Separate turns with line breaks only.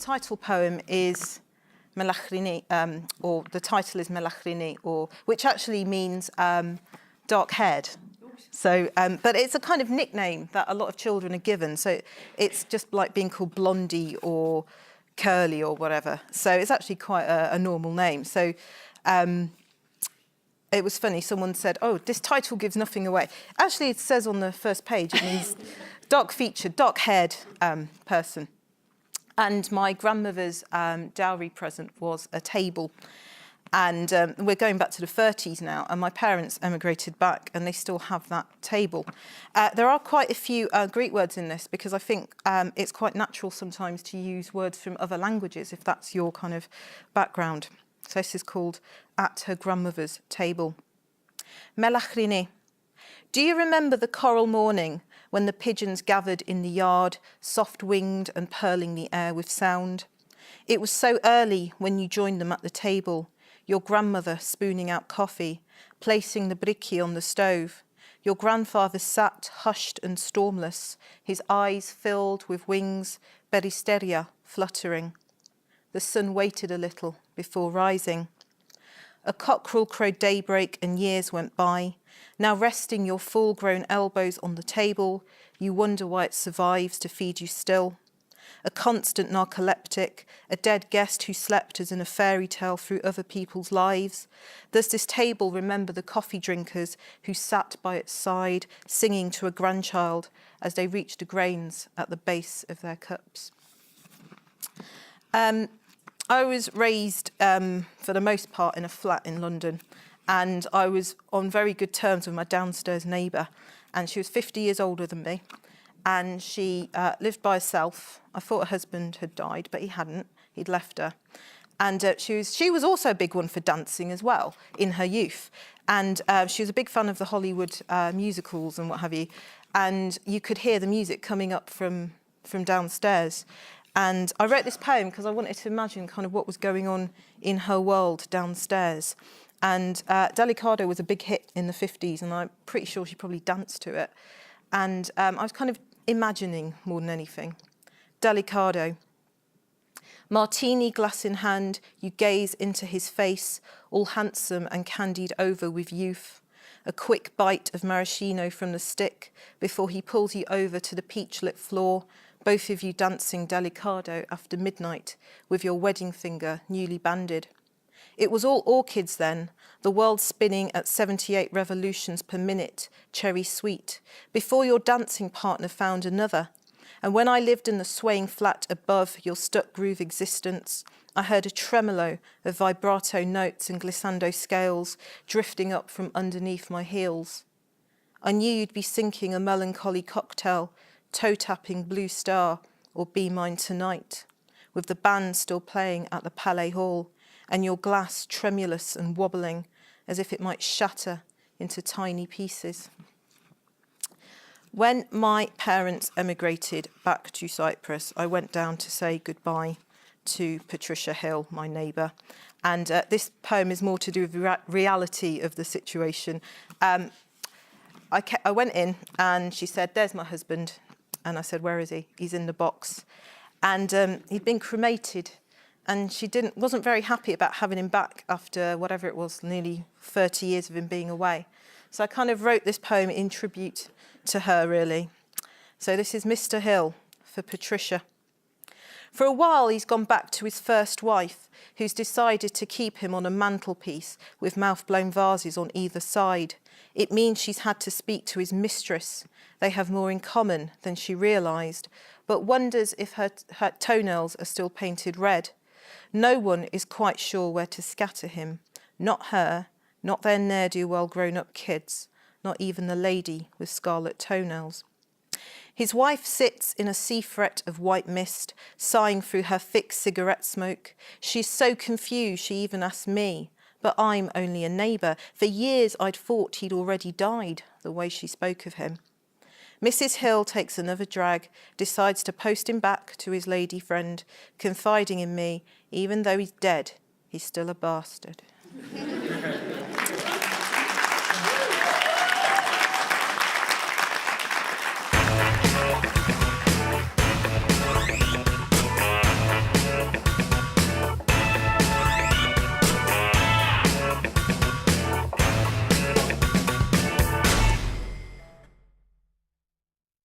title poem is Melachrini, or the title is Melachrini, which actually means dark-haired. So, but it's a kind of nickname that a lot of children are given. So it's just like being called Blondie or Curly or whatever. So it's actually quite a normal name. So it was funny. Someone said, "Oh, this title gives nothing away." Actually, it says on the first page, it means dark-featured, dark-haired person. And my grandmother's dowry present was a table. And we're going back to the 30s now, and my parents emigrated back, and they still have that table. There are quite a few Greek words in this, because I think it's quite natural sometimes to use words from other languages, if that's your kind of background. So this is called At Her Grandmother's Table. Melachrini. Do you remember the coral morning when the pigeons gathered in the yard, soft-winged and purling the air with sound? It was so early when you joined them at the table, your grandmother spooning out coffee, placing the bricchi on the stove. Your grandfather sat hushed and stormless, his eyes filled with wings, peristeria fluttering. The sun waited a little before rising. A cockerel crowed daybreak and years went by. Now resting your full-grown elbows on the table, you wonder why it survives to feed you still. A constant narcoleptic, a dead guest who slept as in a fairy tale through other people's lives. Does this table remember the coffee drinkers who sat by its side, singing to a grandchild as they reached the grains at the base of their cups? I was raised, for the most part, in a flat in London, and I was on very good terms with my downstairs neighbour, and she was 50 years older than me, and she lived by herself. I thought her husband had died, but he hadn't. He'd left her. And she was also a big one for dancing as well in her youth. And she was a big fan of the Hollywood musicals and what have you. And you could hear the music coming up from downstairs. And I wrote this poem because I wanted to imagine kind of what was going on in her world downstairs. And Delicado was a big hit in the 50s, and I'm pretty sure she probably danced to it. And I was kind of imagining more than anything. Delicado. Martini glass in hand, you gaze into his face, all handsome and candied over with youth. A quick bite of maraschino from the stick before he pulls you over to the peach-lit floor, both of you dancing delicado after midnight with your wedding finger newly banded. It was all orchids then, the world spinning at 78 revolutions per minute, cherry sweet, before your dancing partner found another. And when I lived in the swaying flat above your stuck groove existence, I heard a tremolo of vibrato notes and glissando scales drifting up from underneath my heels. I knew you'd be sinking a melancholy cocktail, toe-tapping Blue Star or Be Mine Tonight, with the band still playing at the Palais Hall, and your glass tremulous and wobbling as if it might shatter into tiny pieces. When my parents emigrated back to Cyprus, I went down to say goodbye to Patricia Hill, my neighbour. And this poem is more to do with the reality of the situation. I went in and she said, "There's my husband." And I said, "Where is he?" "He's in the box." And he'd been cremated. And she wasn't very happy about having him back after whatever it was, nearly 30 years of him being away. So I kind of wrote this poem in tribute to her, really. So this is Mr. Hill for Patricia. For a while, he's gone back to his first wife, who's decided to keep him on a mantelpiece with mouth-blown vases on either side. It means she's had to speak to his mistress. They have more in common than she realised, but wonders if her toenails are still painted red. No one is quite sure where to scatter him. Not her, not their ne'er-do-well grown-up kids, not even the lady with scarlet toenails. His wife sits in a sea fret of white mist, sighing through her thick cigarette smoke. She's so confused she even asks me, but I'm only a neighbour. For years I'd thought he'd already died, the way she spoke of him. Mrs. Hill takes another drag, decides to post him back to his lady friend, confiding in me, even though he's dead, he's still a bastard.